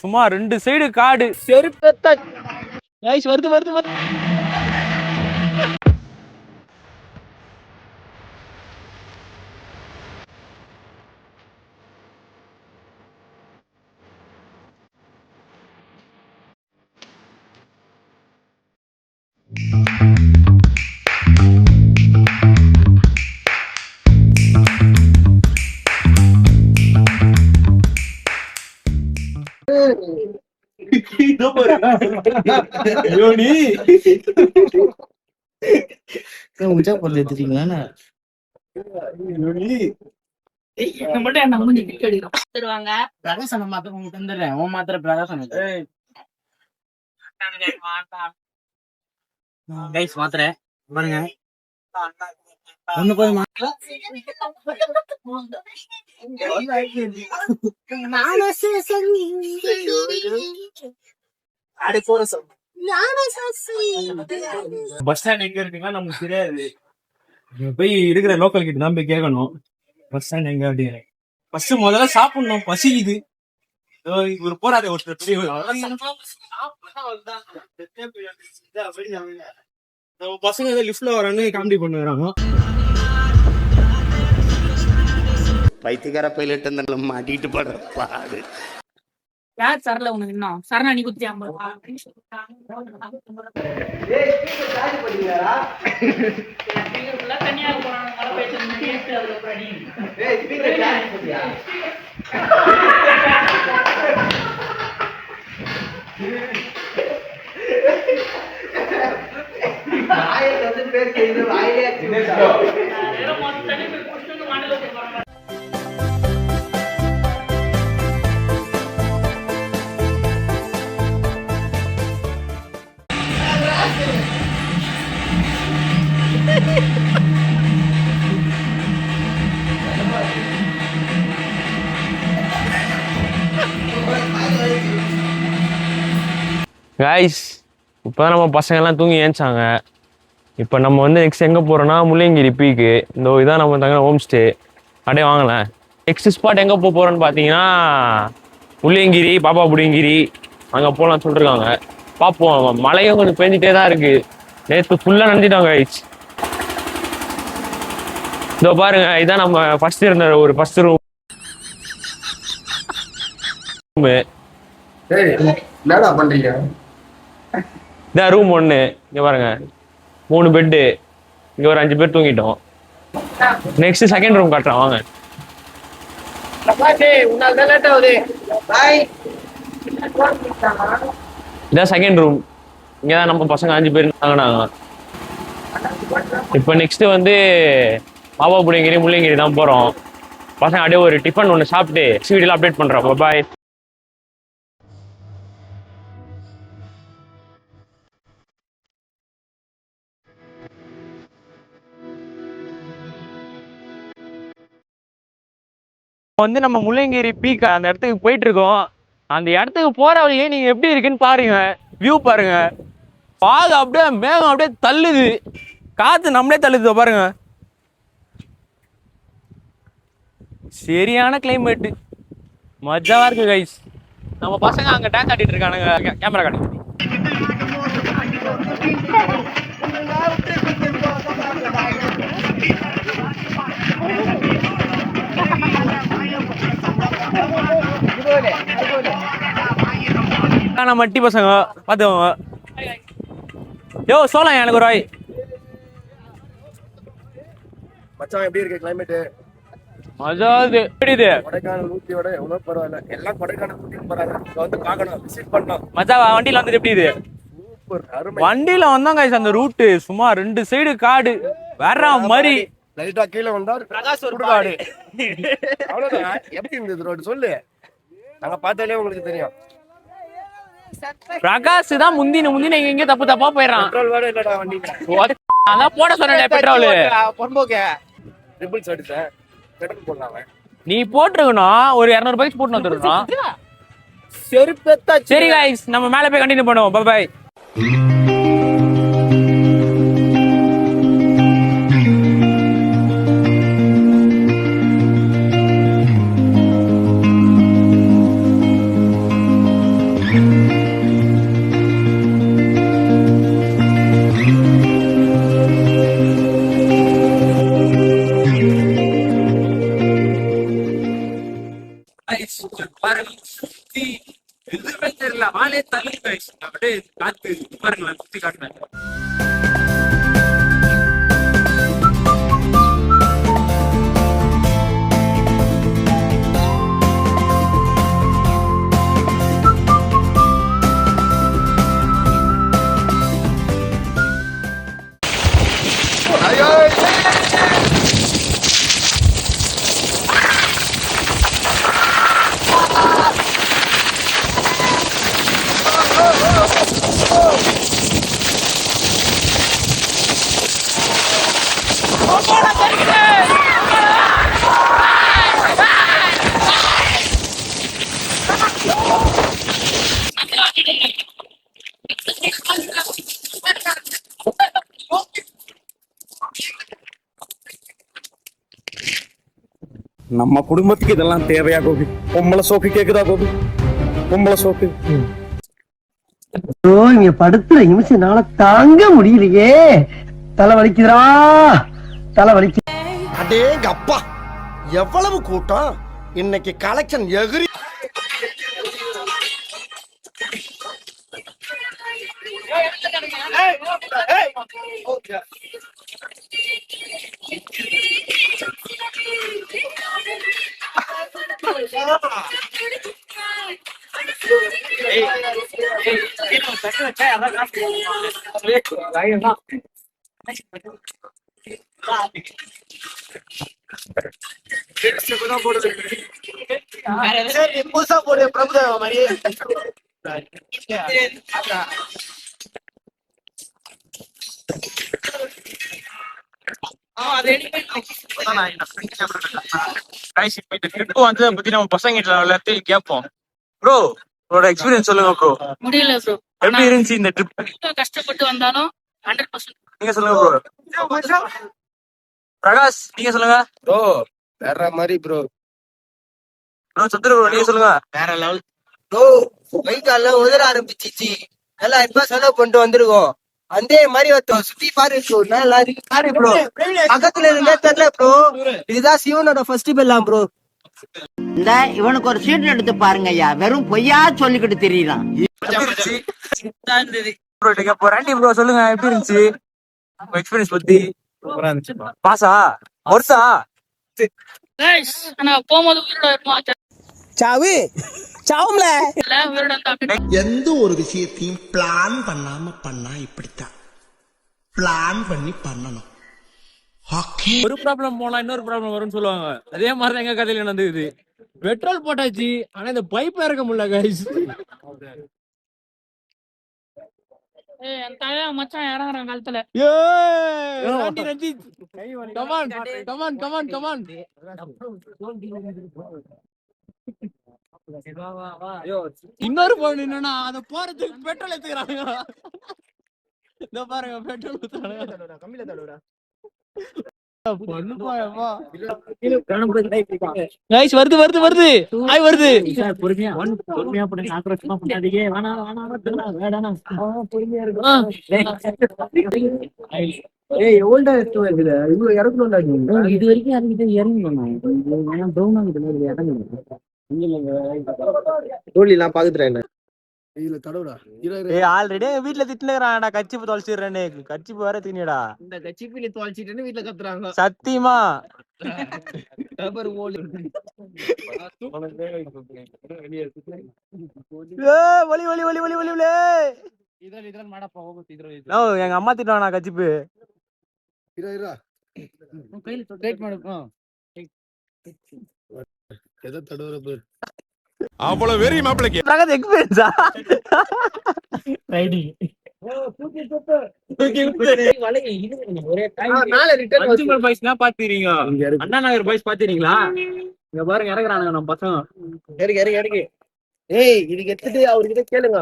சும்மா 2 சைடு காடு. செருப்பேத்த गाइस வருது. உச்சா போட்டு எடுத்துட்டீங்களா? பிரகாசனம் மாத்திரம் உங்களுக்கு தந்துடுறேன். உன் மாத்திர பிரகாசனம் கைஸ் மாத்திர பாருங்க. ஒண்ணு போய் பஸ் ஸ்டாண்ட் எங்க இருக்குன்னா நமக்கு தெரியாது. போய் இருக்கிற லோக்கல் கிட்ட தான் போய் கேட்கணும் பஸ் ஸ்டாண்ட் எங்க அப்படின்னு. ஃபர்ஸ்ட் முதல்ல சாப்பிடணும், பசிக்குது. இவர் போறாரு ஒருத்தர் நம்ம பசங்க ஏதோ லிஃப்ட்ல வரான்னு காமெடி பண்ணுறாங்க. பைத்தியக்கார பைலட் அந்த மாட்டிட்டு படுற பாடு. யார் சரல உனக்கு இன்னும் சரணா நீ குத்தி 50 தனியாக போறாங்க. கைஸ் இப்போதான் நம்ம பசங்க எல்லாம் தூங்கி ஏஞ்சாங்க. இப்போ நம்ம வந்து நெக்ஸ்ட் எங்கே போகிறோன்னா முள்ளங்கிரி பீக்கு. இந்த இதான் நம்ம தங்க ஹோம் ஸ்டே. அப்படியே வாங்கலாம். நெக்ஸ்ட் ஸ்பாட் எங்கே போகிறோன்னு பார்த்தீங்கன்னா முள்ளங்கிரி, பாப்பா புடிங்கிரி அங்கே போகலான்னு சொல்லிருக்காங்க. பார்ப்போம். மழையும் கொஞ்சம் பெஞ்சிட்டே தான் இருக்குது. நேற்று ஃபுல்லாக நனைஞ்சிட்டோம் கைஸ். இதோ பாருங்க, இதான் நம்ம ஃபர்ஸ்ட் இருந்த ஒரு ஃபர்ஸ்ட் ரூம். என்னடா பண்றீங்க? இதான் ரூம் 1. இங்கே பாருங்க, 3 பெட்டு. இங்கே ஒரு 5 பேர் தூங்கிட்டோம். நெக்ஸ்ட் செகண்ட் ரூம் காட்டுறேன் வாங்க. இதான் செகண்ட் ரூம். இங்கே தான் நம்ம பசங்க 5 பேர் தாங்கினாங்க. இப்போ நெக்ஸ்ட் வந்து பாபா புடிங்கிரி முள்ளங்கிரி தான் போகிறோம். பசங்க அப்படியே ஒரு டிஃபன் ஒன்று சாப்பிட்டு வீடியோவில் அப்டேட் பண்ணுறோம். பாய். வந்து நம்ம முள்ளங்கிரி பீக் அந்த இடத்துக்கு போயிட்டு இருக்கோம். அந்த இடத்துக்கு போற வழியே நீங்க எப்படி இருக்குன்னு பாருங்க. வியூ பாருங்க. பாது அப்படியே மேகம் அப்படியே தள்ளுது, காத்து நம்மளே தள்ளுது பாருங்க. சரியான கிளைமேட், மஜாவா இருக்கு கைஸ். நம்ம பசங்க அங்க டான்ஸ் ஆடிட்டு இருக்கானுங்க. கேமரா காட்டு. மட்டி பசங்க பாத்துக்கோங்க. யோ சோழன் எனக்கு ஒரு வாய். மச்சான் எப்படி இருக்கு கிளைமேட்? மஜாது. எப்படி இது? கொடைக்கானல் ஊட்டியோட எவ்வளவு பரவாயில்ல. எல்லாம் கொடைக்கானல் ஊட்டி போறாங்க. வந்து பார்க்கணும், விசிட் பண்ணணும். மச்சான் வண்டியில வந்து எப்படி இது? சூப்பர், அருமை. வண்டியில வந்தாங்க அந்த ரூட் சும்மா 2 சைடு காடு வேற மாதிரி. லைட்டா கீழே வந்தா பிரகாஷ் ஒரு காடு. அவ்வளவுதான். எப்படி இருந்தது ரோடு சொல்லு, நாங்க பார்த்தாலே உங்களுக்கு தெரியும். பிரகாஷ் தான் முந்தின எங்க தப்பா போயிடறான். பெட்ரோல் வேற இல்லடா வண்டில. அதான் போட சொன்னேன் பெட்ரோல். பொறும்போக்க ட்ரிபிள் சர்வீஸ் பெட்ரோல் போடலாம். நீ போட்டுருக்கணும், ஒரு 200 ரூபாய்க்கு போட்டு வந்துடுறோம். சரி गाइस, நம்ம மேல போய் கண்டினியூ பண்ணுவோம். Bye bye. இல்ல ஆளே தள்ளி அப்படியே காத்து பாருங்களேன் சுத்தி காட்டுறேன். நம்ம குடும்பத்துக்கு இதெல்லாம் தேவையா கோபி? பொம்பளை சோக்கு கேக்குதா கோபி? பொம்பளை சோக்கு இங்க படுத்துற நிமிஷம்னால தாங்க முடியலையே. தலை வலிக்குதுடா, தலை வலிக்கு. அடேங்க அப்பா, எவ்வளவு கூட்டம் இன்னைக்கு! கலெக்ஷன் எகிரி. புதுசா போடு பிரபுதேவா மாதிரியே. பத்தி நம்ம பசங்க கேட்போம். ப்ரோ உங்களோட எக்ஸ்பீரியன்ஸ் சொல்லுங்க ப்ரோ. முடியல ப்ரோ. எப்படி இருந்துச்சு இந்த ட்ரிப்? கஷ்டப்பட்டு வந்தாலும் 100%. நீங்க சொல்லுங்க ப்ரோ. பிரகாஷ் நீங்க சொல்லுங்க. ப்ரோ வேற மாதிரி ப்ரோ. ப்ரோ சத்துரு ப்ரோ நீங்க சொல்லுங்க. வேற லெவல் ப்ரோ கை கால உதற ஆரம்பிச்சிச்சு. நல்லா இப்ப செலவு பண்ணிட்டு வந்திருக்கோம். அதே மாதிரி சுத்தி பாரு ப்ரோ. பக்கத்துல இருந்தே தெரியல ப்ரோ. இதுதான் சிவனோட ஃபெஸ்டிவல்லாம் ப்ரோ. இந்த இவனுக்கு ஒரு சீட் எடுத்து பாருங்க ஐயா, வெறும் பொய்யா சொல்லிக்கிட்டு தெரியலாம். ப்ரோ சொல்லுங்க எப்படி இருந்துச்சு எக்ஸ்பீரியன்ஸ் பத்தி? பாசா வருஷா கைஸ் நான் போகும்போது உயிரோட இருப்போம். சாவு சாவும்ல. உயிரோட இருந்தா எந்த ஒரு விஷயத்தையும் பிளான் பண்ணாம பண்ணா இப்படித்தான். பிளான் பண்ணி பண்ணணும். ஓகே. ஒரு ப்ராப்ளம் போனா இன்னொரு ப்ராப்ளம் வரும்னு சொல்லுவாங்க. அதே மாதிரிதான் எங்க கதையில நடந்தது. பெட்ரோல் போட்டாச்சு ஆனா இந்த பைப் இறக்க முடியல கைஸ். என் தலையா மச்சான் இறங்குறான் காலத்துல. இன்னொரு பொண்ணு என்னன்னா அத போறதுக்கு பெட்ரோல் எடுத்துக்கிறாங்க. இந்த பாருங்க பெட்ரோல் ஊத்துறாங்க. வருது வருது வருது ஆய் வருது. பொறுமையா பண்ணி ஆக்ரோஷமா பண்ணாதீங்க. இது வரைக்கும் தோழிலாம் பாத்துட்டேன். ஆல்ரெடி வீட்டுல திட்டுறான் கச்சிப்பு தொலைச்சிடுறேன்னு. கச்சிப்பு வேற தினிடா. இந்த கட்சிப்பிலி தொலைச்சிட்டு வீட்டுல கத்துறாங்க சத்தியமா ஒலி ஒலி ஒலி ஒலி ஒலி எங்க அம்மா திட்டுவானா கச்சிப்பு. அவ்வளவு வெறி மாப்பிளைக்கு எக்ஸ்பீரியன்ஸா பாத்துறீங்க. அண்ணா நகர் பாய்ஸ் பாத்துறீங்களா? இங்க பாருங்க இறக்குறானுங்க நம்ம பசங்க. ஏய் இதுக்கு எடுத்துட்டு அவர்கிட்ட கேளுங்க.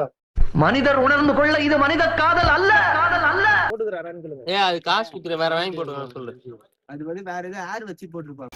மனிதர் உணர்ந்து கொள்ள இது மனித காதல் அல்ல, காதல் அல்ல. போட்டுக்கிறாரான்னு கேளுங்க. அது காசு குத்துற வேற வாங்கி போட்டுருக்காங்க சொல்லு. அது வந்து வேற ஏதாவது ஆர் வச்சு போட்டுருப்பாங்க.